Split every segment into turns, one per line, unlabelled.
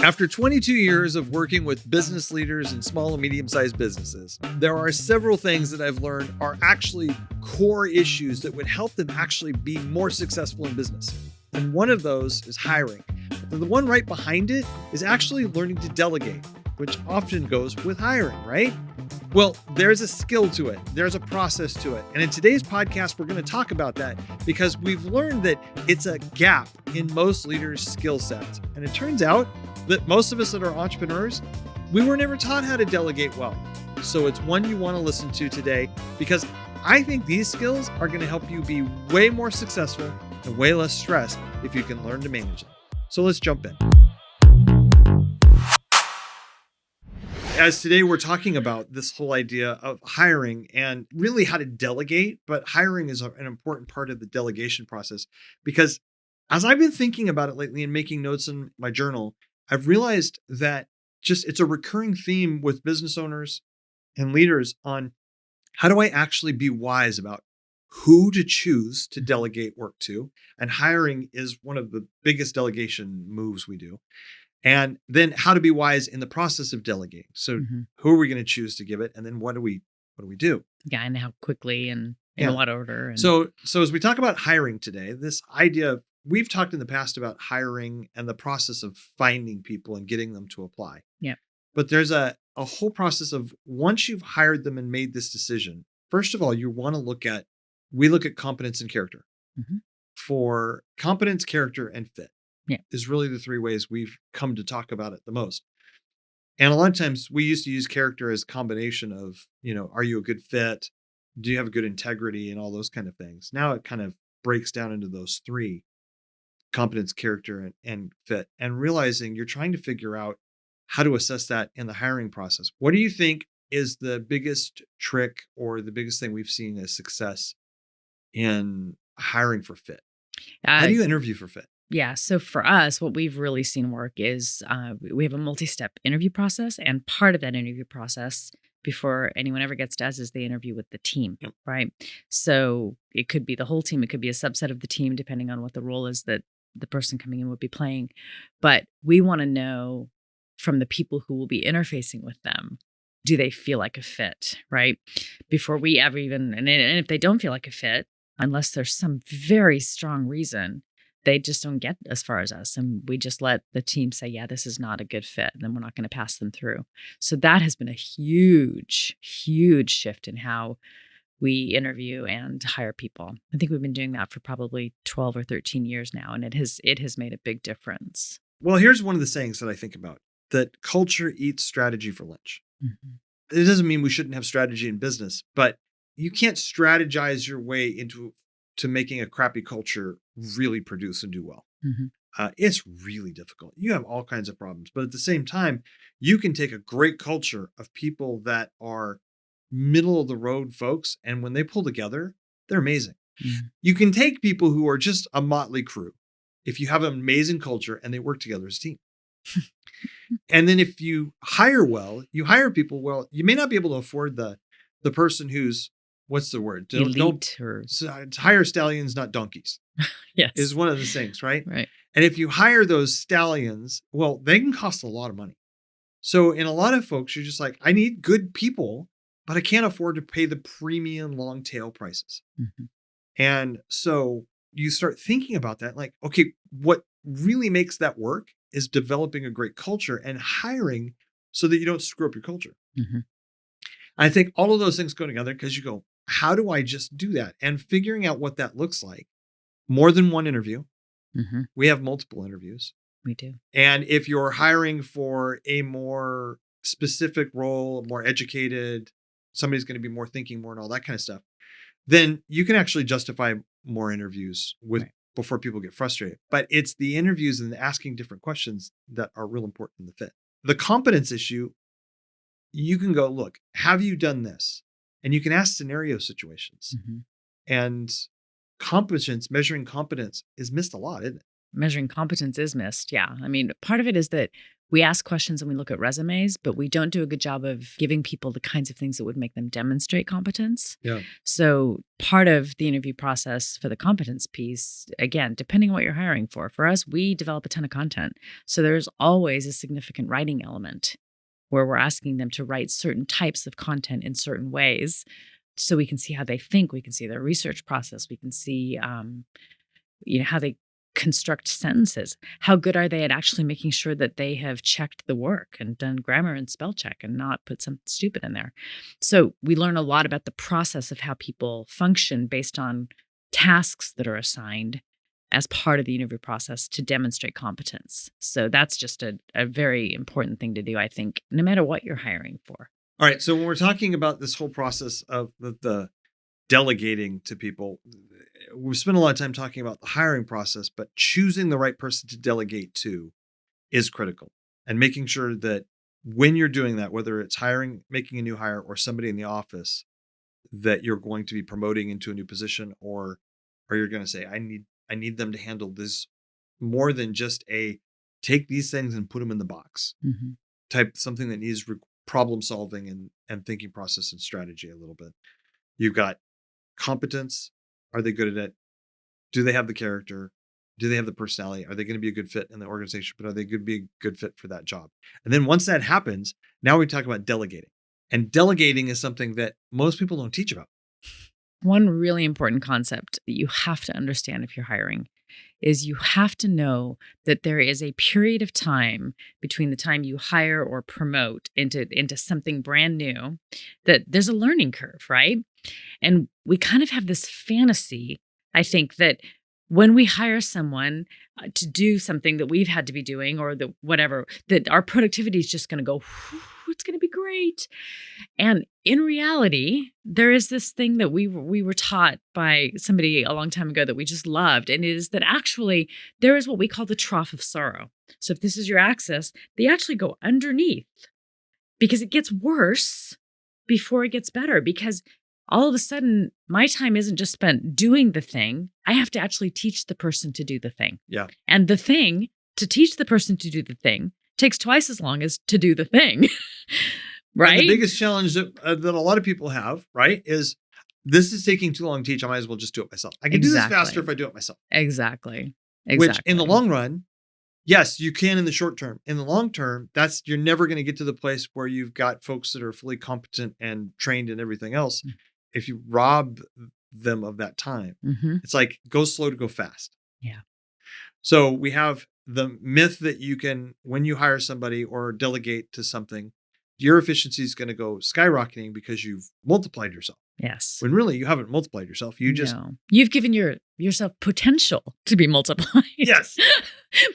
After 22 years of working with business leaders in small and medium-sized businesses, there are several things that I've learned are actually core issues that would help them actually be more successful in business. And one of those is hiring. But the one right behind it is actually learning to delegate, which often goes with hiring, right? Well, there's a skill to it. There's a process to it. And in today's podcast, we're going to talk about that because we've learned that it's a gap in most leaders' skill sets. And it turns out that most of us that are entrepreneurs, we were never taught how to delegate well. So it's one you want to listen to today because I think these skills are going to help you be way more successful and way less stressed if you can learn to manage them. So let's jump in. As today we're talking about this whole idea of hiring and really how to delegate, but hiring is an important part of the delegation process because as I've been thinking about it lately and making notes in my journal, I've realized that it's a recurring theme with business owners and leaders on how do I actually be wise about who to choose to delegate work to. And hiring is one of the biggest delegation moves we do. And then how to be wise in the process of delegating. So who are we going to choose to give it? And then what do we do?
Yeah, and how quickly and in what order. And
So as we talk about hiring today, this idea of, we've talked in the past about hiring and the process of finding people and getting them to apply.
Yeah.
But there's a whole process of once you've hired them and made this decision, first of all, you want to we look at competence and character. For competence, character, and fit. Is really the three ways we've come to talk about it the most. And a lot of times we used to use character as a combination of, are you a good fit? Do you have good integrity and all those kind of things? Now it kind of breaks down into those three: competence, character, and fit, and realizing you're trying to figure out how to assess that in the hiring process. What do you think is the biggest trick or the biggest thing we've seen as success in hiring for fit? How do you interview for fit?
Yeah. So for us, what we've really seen work is we have a multi-step interview process. And part of that interview process before anyone ever gets to us is they interview with the team, right? So it could be the whole team. It could be a subset of the team, depending on what the role is that the person coming in would be playing. But we want to know from the people who will be interfacing with them, do they feel like a fit, right? Before we ever even, and if they don't feel like a fit, unless there's some very strong reason, they just don't get as far as us. And we just let the team say, yeah, this is not a good fit. And then we're not going to pass them through. So that has been a huge, huge shift in how we interview and hire people. I think we've been doing that for probably 12 or 13 years now. And it has made a big difference.
Well, here's one of the sayings that I think about, that culture eats strategy for lunch. It doesn't mean we shouldn't have strategy in business, but you can't strategize your way into making a crappy culture really produce and do well. It's really difficult. You have all kinds of problems, but at the same time, you can take a great culture of people that are middle of the road folks, and when they pull together, they're amazing. You can take people who are just a motley crew if you have an amazing culture and they work together as a team. And then if you hire well, you hire people well, you may not be able to afford the person who's, what's the word?
Elite
hire stallions, not donkeys.
Yes.
Is one of the things, right?
Right.
And if you hire those stallions, well, they can cost a lot of money. So in a lot of folks, you're just like, I need good people, but I can't afford to pay the premium long tail prices. And so you start thinking about that, like, okay, what really makes that work is developing a great culture and hiring so that you don't screw up your culture. I think all of those things go together because you go, how do I just do that? And figuring out what that looks like. More than one interview. We have multiple interviews.
We do.
And if you're hiring for a more specific role, more educated, somebody's going to be more thinking more and all that kind of stuff, then you can actually justify more interviews before people get frustrated. But it's the interviews and asking different questions that are real important in the fit. The competence issue, you can go, look, have you done this? And you can ask scenario situations. And measuring competence is missed a lot, isn't it?
Measuring competence is missed. Yeah. I mean, part of it is that We ask questions and we look at resumes, but we don't do a good job of giving people the kinds of things that would make them demonstrate competence.
Yeah.
So part of the interview process for the competence piece, again, depending on what you're hiring for us, we develop a ton of content. So there's always a significant writing element where we're asking them to write certain types of content in certain ways so we can see how they think, we can see their research process, we can see how they construct sentences. How good are they at actually making sure that they have checked the work and done grammar and spell check and not put something stupid in there? So we learn a lot about the process of how people function based on tasks that are assigned as part of the interview process to demonstrate competence. So that's just a very important thing to do, I think, no matter what you're hiring for.
All right. So when we're talking about this whole process of the delegating to people, we spent a lot of time talking about the hiring process, but choosing the right person to delegate to is critical. And making sure that when you're doing that, whether it's hiring, making a new hire, or somebody in the office that you're going to be promoting into a new position, or you're going to say, I need them to handle this more than just a take these things and put them in the box type, something that needs problem solving and thinking process and strategy a little bit. You've got competence. Are they good at it? Do they have the character? Do they have the personality? Are they going to be a good fit in the organization? But are they going to be a good fit for that job? And then once that happens, now we talk about delegating. And delegating is something that most people don't teach about.
One really important concept that you have to understand if you're hiring is you have to know that there is a period of time between the time you hire or promote into something brand new, that there's a learning curve, right? And we kind of have this fantasy, I think, that when we hire someone to do something that we've had to be doing or the whatever, that our productivity is just going to go, it's going to be great. And in reality, there is this thing that we were taught by somebody a long time ago that we just loved. And it is that actually there is what we call the trough of sorrow. So if this is your axis, they actually go underneath because it gets worse before it gets better. Because all of a sudden, my time isn't just spent doing the thing. I have to actually teach the person to do the thing.
Yeah.
And the thing, to teach the person to do the thing, takes twice as long as to do the thing. Right?
And the biggest challenge that a lot of people have, right, is this is taking too long to teach. I might as well just do it myself. I can do this faster if I do it myself.
Exactly.
Which in the long run, yes, you can in the short term. In the long term, you're never going to get to the place where you've got folks that are fully competent and trained and everything else. If you rob them of that time, it's like go slow to go fast.
Yeah.
So we have the myth that you can, when you hire somebody or delegate to something, your efficiency is going to go skyrocketing because you've multiplied yourself.
Yes.
When really you haven't multiplied yourself.
You've given yourself potential to be multiplied.
Yes.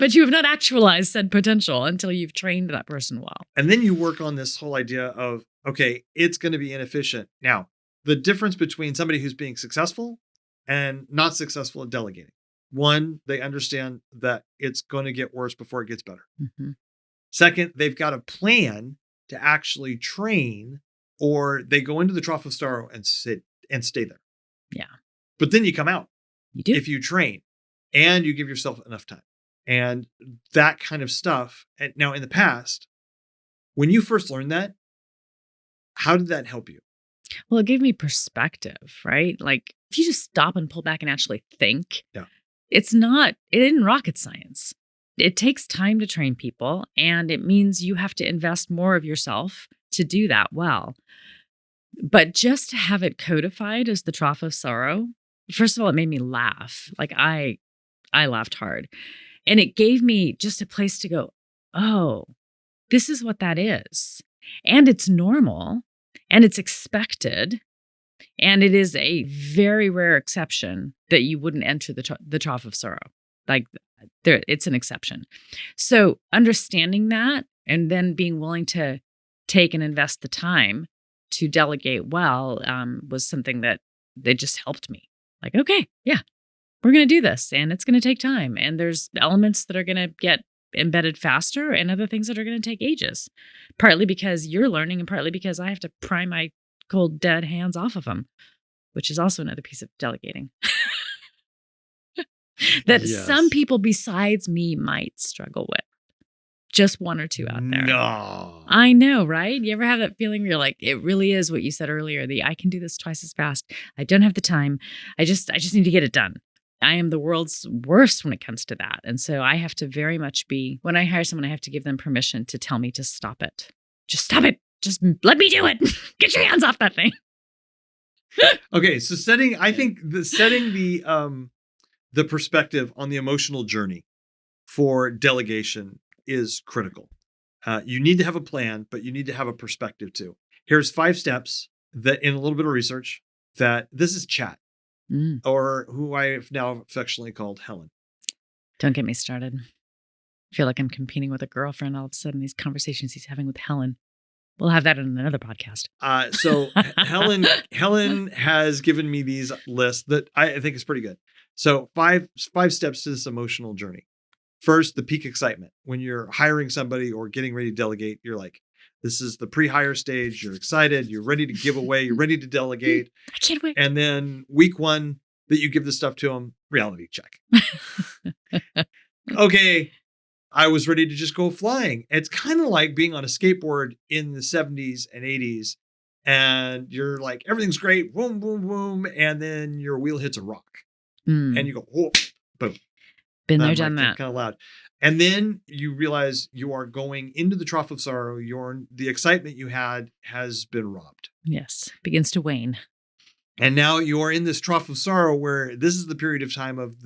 But you have not actualized said potential until you've trained that person well.
And then you work on this whole idea of, okay, it's going to be inefficient. Now, the difference between somebody who's being successful and not successful at delegating. One, they understand that it's going to get worse before it gets better. Second, they've got a plan to actually train, or they go into the trough of sorrow and sit and stay there.
Yeah.
But then you come out.
You do.
If you train and you give yourself enough time and that kind of stuff. And now in the past, when you first learned that, how did that help you?
Well, it gave me perspective, right? Like if you just stop and pull back and actually think, it isn't rocket science. It takes time to train people, and it means you have to invest more of yourself to do that well. But just to have it codified as the trough of sorrow, first of all, it made me laugh. Like I laughed hard. And it gave me just a place to go, oh, this is what that is. And it's normal, and it's expected. And it is a very rare exception that you wouldn't enter the trough of sorrow. Like it's an exception. So understanding that and then being willing to take and invest the time to delegate well was something that just helped me. Like, okay, yeah, we're going to do this and it's going to take time. And there's elements that are going to get embedded faster and other things that are going to take ages, partly because you're learning and partly because I have to pry my cold, dead hands off of them, which is also another piece of delegating. That some people besides me might struggle with. Just one or two out there.
No.
I know, right? You ever have that feeling where you're like, it really is what you said earlier, I can do this twice as fast. I don't have the time. I just need to get it done. I am the world's worst when it comes to that. And so I have to very much when I hire someone, I have to give them permission to tell me to stop it. Just stop it. Just let me do it. Get your hands off that thing.
Okay. So setting the perspective on the emotional journey for delegation is critical. You need to have a plan, but you need to have a perspective too. Here's 5 steps that, in a little bit of research, that this is Chat, or who I've now affectionately called Helen.
Don't get me started. I feel like I'm competing with a girlfriend all of a sudden. These conversations he's having with Helen. We'll have that in another podcast.
So Helen has given me these lists that I think is pretty good. So 5 steps to this emotional journey. First, the peak excitement. When you're hiring somebody or getting ready to delegate, you're like, this is the pre-hire stage. You're excited. You're ready to give away. You're ready to delegate.
I can't wait.
And then week 1 that you give the stuff to them, reality check. Okay, I was ready to just go flying. It's kind of like being on a skateboard in the 70s and 80s. And you're like, everything's great. Boom, boom, boom. And then your wheel hits a rock. And you go, oh, boom.
Been there, done that.
Kind of loud. And then you realize you are going into the trough of sorrow. The excitement you had has been robbed.
Yes. Begins to wane.
And now you are in this trough of sorrow where this is the period of time of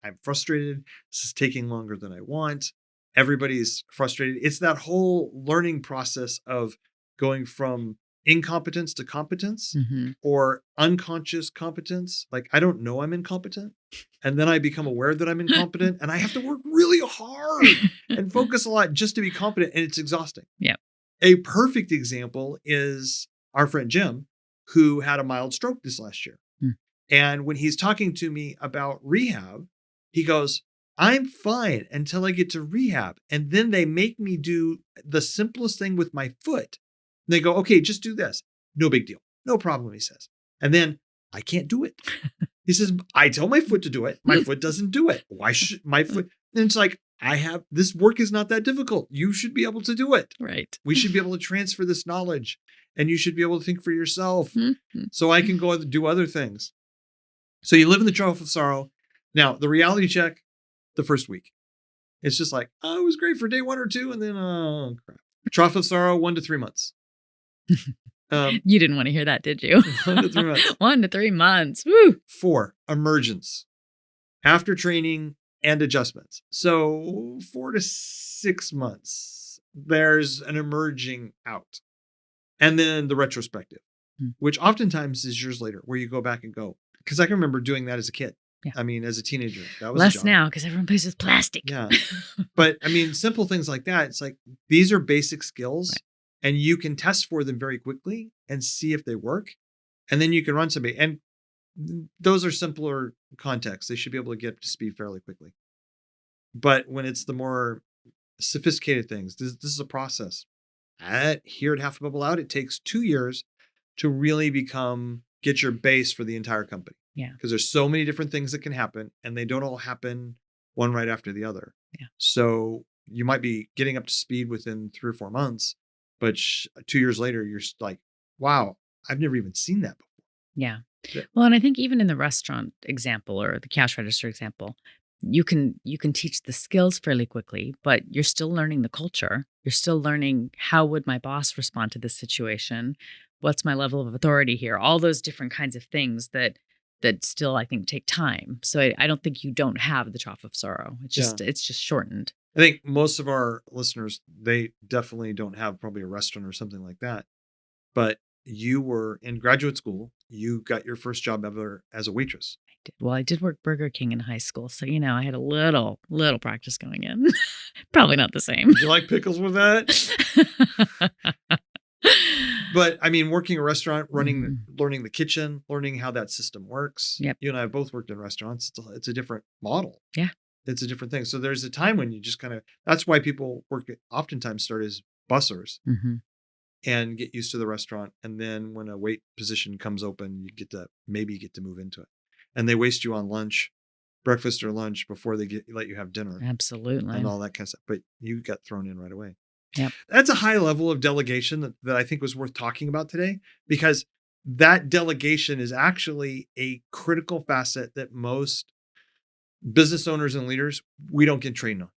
I'm frustrated. This is taking longer than I want. Everybody's frustrated. It's that whole learning process of going from incompetence to competence, or unconscious competence. Like, I don't know I'm incompetent. And then I become aware that I'm incompetent, and I have to work really hard and focus a lot just to be competent. And it's exhausting.
Yeah.
A perfect example is our friend Jim, who had a mild stroke this last year. And when he's talking to me about rehab, he goes, I'm fine until I get to rehab. And then they make me do the simplest thing with my foot. And they go, okay, just do this. No big deal. No problem, he says. And then I can't do it. He says, I tell my foot to do it. My foot doesn't do it. Why should my foot? And it's like, this work is not that difficult. You should be able to do it.
Right.
We should be able to transfer this knowledge, and you should be able to think for yourself so I can go do other things. So you live in the trough of sorrow. Now, the reality check, the first week. It's just like, oh, it was great for day 1 or 2. And then, oh, crap. Trough of sorrow, 1 to 3 months.
You didn't want to hear that, did you?
1 to 3 months.
1 to 3 months. Woo!
4, emergence. After training and adjustments. So 4 to 6 months, there's an emerging out. And then the retrospective, which oftentimes is years later, where you go back and go. Because I can remember doing that as a kid. Yeah. I mean, as a teenager, that was
less now because everyone plays with plastic.
Yeah. But I mean, simple things like that. It's like, these are basic skills, and you can test for them very quickly and see if they work. And then you can run somebody. And those are simpler contexts. They should be able to get up to speed fairly quickly. But when it's the more sophisticated things, this is a process. Here at Half a Bubble Out, it takes 2 years to really get your base for the entire company.
Yeah.
Because there's so many different things that can happen, and they don't all happen one right after the other.
Yeah.
So you might be getting up to speed within 3 or 4 months, but 2 years later, you're like, wow, I've never even seen that before.
Yeah. Well, and I think even in the restaurant example or the cash register example, you can teach the skills fairly quickly, but you're still learning the culture. You're still learning, how would my boss respond to this situation? What's my level of authority here? All those different kinds of things that still, I think, take time. So I don't think you don't have the trough of sorrow. It's just shortened.
I think most of our listeners, they definitely don't have probably a restaurant or something like that. But you were in graduate school. You got your first job ever as a waitress.
I did. Well, I did work Burger King in high school. So, I had a little practice going in. Probably not the same.
Did you like pickles with that? But I mean, working a restaurant, learning the kitchen, learning how that system works.
Yep.
You and I have both worked in restaurants. It's a different model.
Yeah.
It's a different thing. So there's a time when you just that's why people oftentimes start as bussers and get used to the restaurant. And then when a wait position comes open, you get to move into it. And they waste you on lunch. breakfast or lunch before they let you have dinner
Absolutely.
and all that kind of stuff. But you got thrown in right away.
Yep.
That's a high level of delegation that I think was worth talking about today, because that delegation is actually a critical facet that most business owners and leaders, we don't get trained on.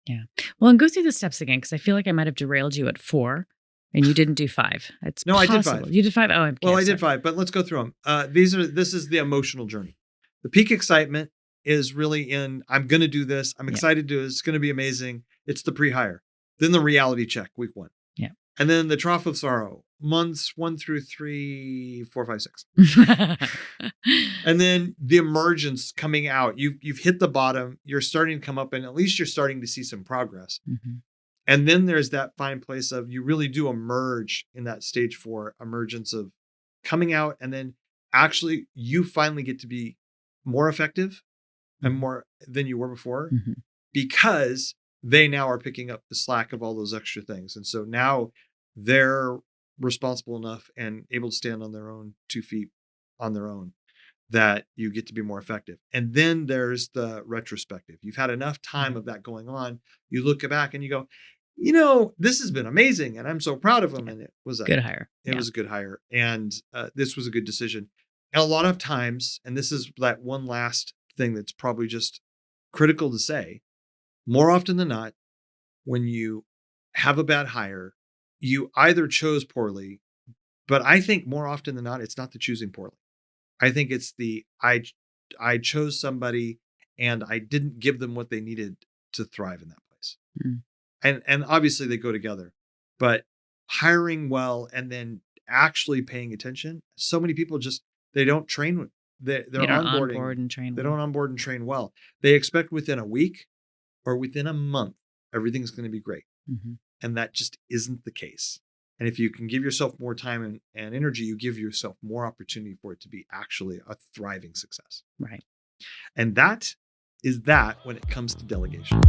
Yeah. Well, and go through the steps again, because I feel like I might have derailed you at 4 and you didn't do 5. It's
No,
possible.
I did 5.
You did 5? Oh, okay.
Well, I did 5, but let's go through them. This is the emotional journey. The peak excitement is really in, I'm going to do this. I'm excited to do it. It's going to be amazing. It's the pre-hire. Then the reality check, week 1.
Yeah.
And then the trough of sorrow, months 1 through 3, 4, 5, 6. And then the emergence coming out. You've hit the bottom. You're starting to come up, and at least you're starting to see some progress.
Mm-hmm.
And then there's that fine place of you really do emerge in that stage 4 emergence of coming out. And then actually you finally get to be more effective and more than you were before, because they now are picking up the slack of all those extra things. And so now they're responsible enough and able to stand on their own 2 feet on their own, that you get to be more effective. And then there's the retrospective. You've had enough time of that going on. You look back and you go, this has been amazing, and I'm so proud of them. And it was a
good hire.
It was a good hire. And this was a good decision. And a lot of times, and this is that one last thing that's probably just critical to say, more often than not, when you have a bad hire, you either chose poorly, but I think more often than not, it's not the choosing poorly. I think it's I chose somebody and I didn't give them what they needed to thrive in that place. And obviously they go together, but hiring well and then actually paying attention. So many people they don't train. They're onboarding.
Onboard and train.
They don't onboard and train well. They expect within a week or within a month, everything's going to be great. And that just isn't the case. And if you can give yourself more time and energy, you give yourself more opportunity for it to be actually a thriving success.
Right.
And that is that when it comes to delegation.